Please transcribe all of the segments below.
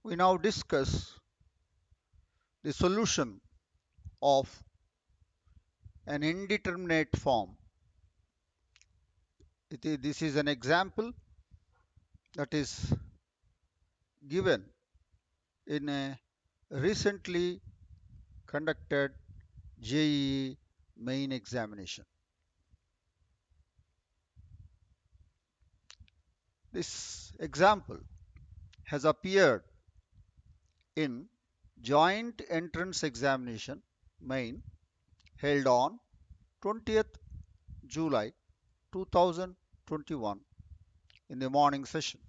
We now discuss the solution of an indeterminate form. This is an example that is given in a recently conducted JEE main examination. This example has appeared in joint entrance examination main held on 20th July 2021 in the morning session.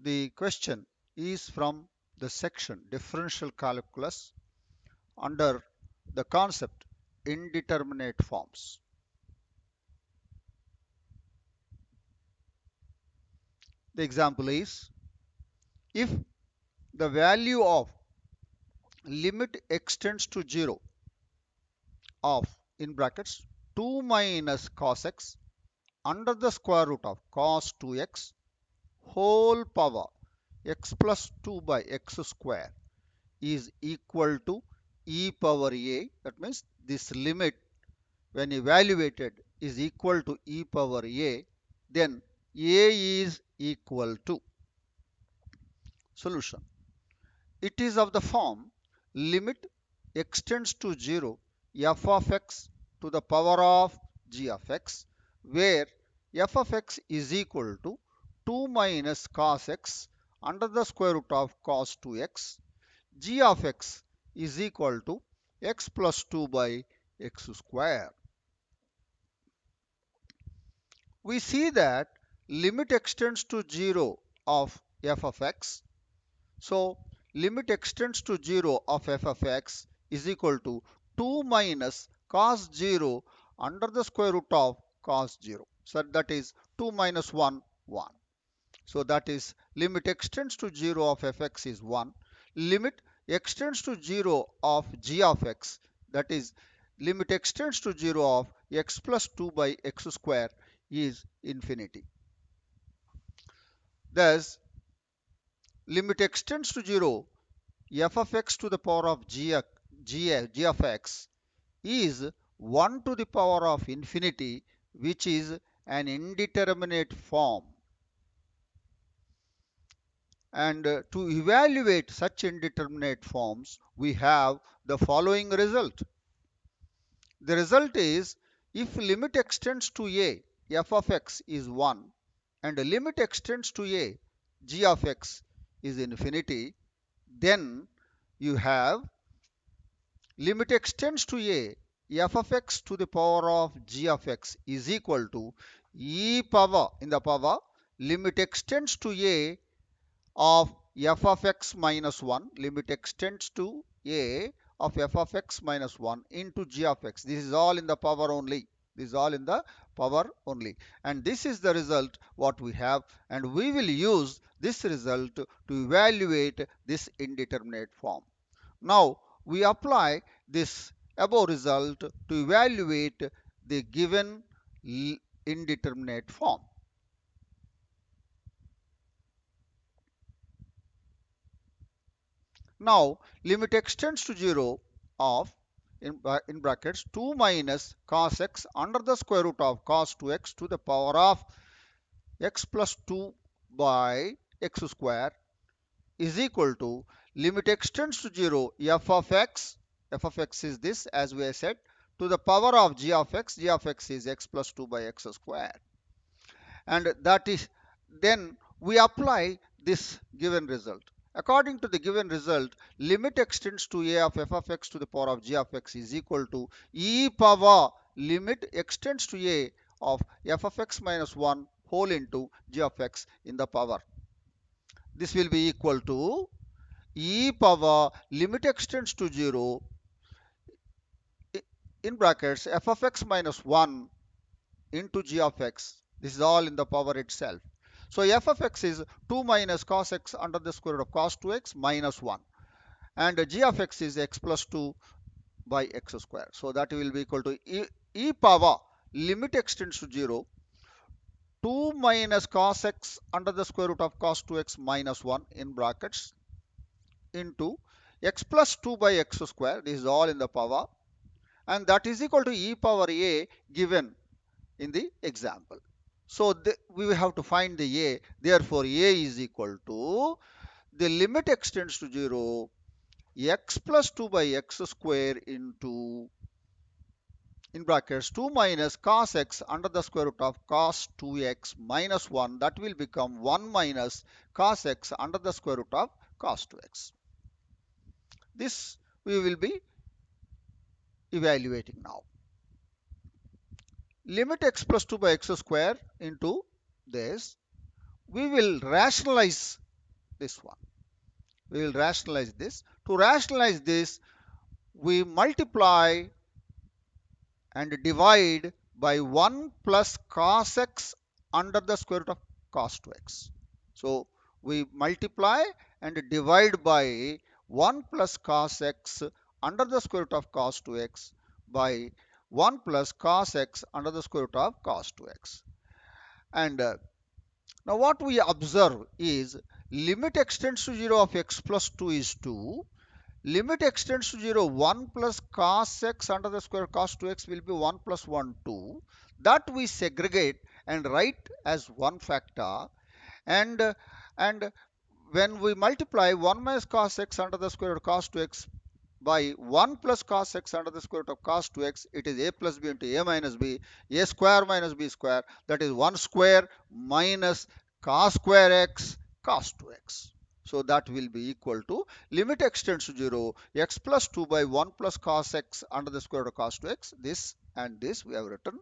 The question is from the section differential calculus under the concept indeterminate forms. The example is, if the value of limit extends to 0 of in brackets 2 minus cos x under the square root of cos 2x whole power x plus 2 by x square is equal to e power a, that means this limit when evaluated is equal to e power a, then a is equal to solution. It is of the form limit extends to 0 f of x to the power of g of x, where f of x is equal to 2 minus cos x under the square root of cos 2x, g of x is equal to x plus 2 by x square. We see that limit extends to 0 of f of x. So limit extends to 0 of f of x is equal to 2 minus cos 0 under the square root of cos 0. So that is 2 minus 1, 1. So that is limit extends to 0 of fx is 1. Limit extends to 0 of g of x, that is limit extends to 0 of x plus 2 by x square is infinity. Thus limit extends to 0 f of x to the power of g of x is 1 to the power of infinity, which is an indeterminate form. And to evaluate such indeterminate forms, we have the following result. The result is, if limit extends to a, f of x is 1, and the limit extends to a, g of x is infinity, then you have limit extends to a, f of x to the power of g of x is equal to e power in the power limit extends to a of f of x minus 1, limit extends to a of f of x minus 1 into g of x. This is all in the power only. This is all in the power only. And this is the result what we have, and we will use this result to evaluate this indeterminate form. Now we apply this above result to evaluate the given indeterminate form. Now limit extends to 0 of in brackets 2 minus cos x under the square root of cos 2x to the power of x plus 2 by x square is equal to limit extends to 0 f of x is this, as we have said, to the power of g of x is x plus 2 by x square. And that is, then we apply this given result. According to the given result, limit extends to a of f of x to the power of g of x is equal to e power limit extends to a of f of x minus 1 whole into g of x in the power. This will be equal to e power limit extends to 0 in brackets f of x minus 1 into g of x. This is all in the power itself. So f of x is 2 minus cos x under the square root of cos 2x minus 1. And g of x is x plus 2 by x square. So that will be equal to e power limit extends to 0 2 minus cos x under the square root of cos 2x minus 1 in brackets into x plus 2 by x square. This is all in the power, and that is equal to e power a given in the example. So we will have to find the a. Therefore, a is equal to the limit extends to 0, x plus 2 by x square into in brackets 2 minus cos x under the square root of cos 2x minus 1, that will become 1 minus cos x under the square root of cos 2x. This we will be evaluating now. Limit x plus 2 by x square into this. We will rationalize this one. We will rationalize this. To rationalize this, we multiply and divide by 1 plus cos x under the square root of cos 2x. So we multiply and divide by 1 plus cos x under the square root of cos 2x by 1 plus cos x under the square root of cos 2x. And now what we observe is limit extends to 0 of x plus 2 is 2. Limit extends to 0, 1 plus cos x under the square cos 2x will be 1 plus 1, 2. That we segregate and write as one factor. And, and when we multiply 1 minus cos x under the square root of cos 2x by 1 plus cos x under the square root of cos 2x, it is a plus b into a minus b, a square minus b square, that is 1 square minus cos square x cos 2x. So that will be equal to limit extends to 0, x plus 2 by 1 plus cos x under the square root of cos 2x. This and this we have written.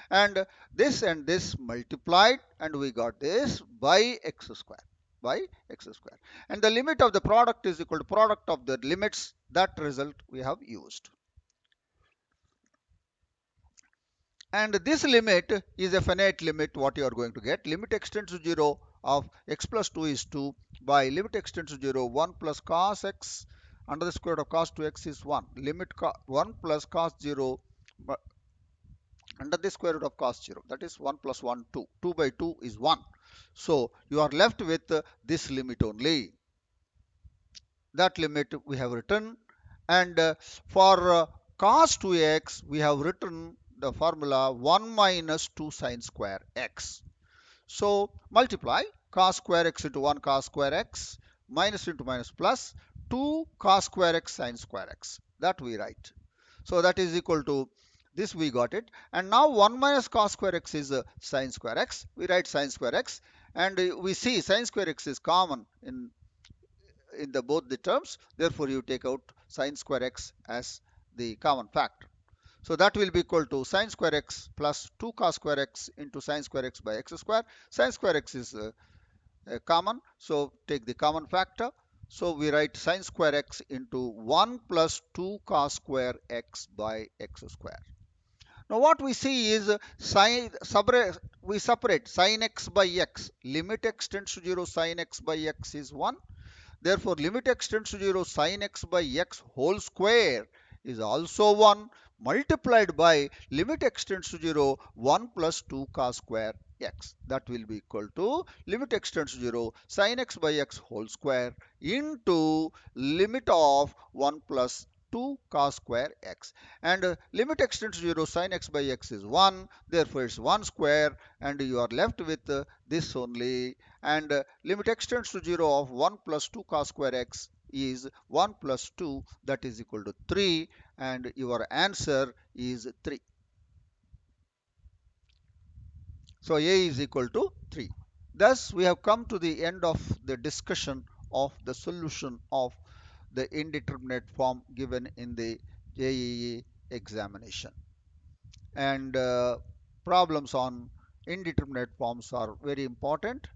And this multiplied, and we got this by x square. By x square. And the limit of the product is equal to product of the limits. That result we have used. And this limit is a finite limit. What you are going to get, limit extends to 0 of x plus 2 is 2 by limit extends to 0, 1 plus cos x under the square root of cos 2x is 1. Limit 1 plus cos 0 under the square root of cos 0, that is 1 plus 1, 2. 2 by 2 is 1. So you are left with this limit only. That limit we have written. And for cos 2x, we have written the formula 1 minus 2 sine square x. So multiply cos square x into 1 cos square x, minus into minus plus 2 cos square x sine square x. That we write. So that is equal to this, we got it. And now 1 minus cos square x is sine square x. We write sine square x, and we see sine square x is common in the both the terms. Therefore you take out sine square x as the common factor. So that will be equal to sine square x plus 2 cos square x into sine square x by x square. Sine square x is common, so take the common factor. So we write sine square x into 1 plus 2 cos square x by x square. Now what we see is we separate sin x by x. Limit x tends to 0, sin x by x is 1. Therefore, limit x tends to 0, sin x by x whole square is also 1, multiplied by limit x tends to 0, 1 plus 2 cos square x. That will be equal to limit x tends to 0, sin x by x whole square into limit of 1 plus 2 cos square x. And limit x tends to 0, sin x by x is 1. Therefore, it's 1 square, and you are left with this only. And limit x tends to 0 of 1 plus 2 cos square x is 1 plus 2, that is equal to 3, and your answer is 3. So A is equal to 3. Thus we have come to the end of the discussion of the solution of the indeterminate form given in the JEE examination. And problems on indeterminate forms are very important,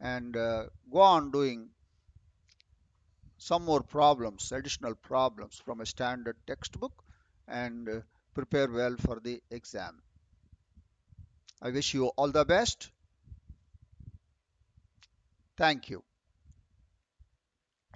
and go on doing some more problems, additional problems from a standard textbook, and prepare well for the exam. I wish you all the best. Thank you.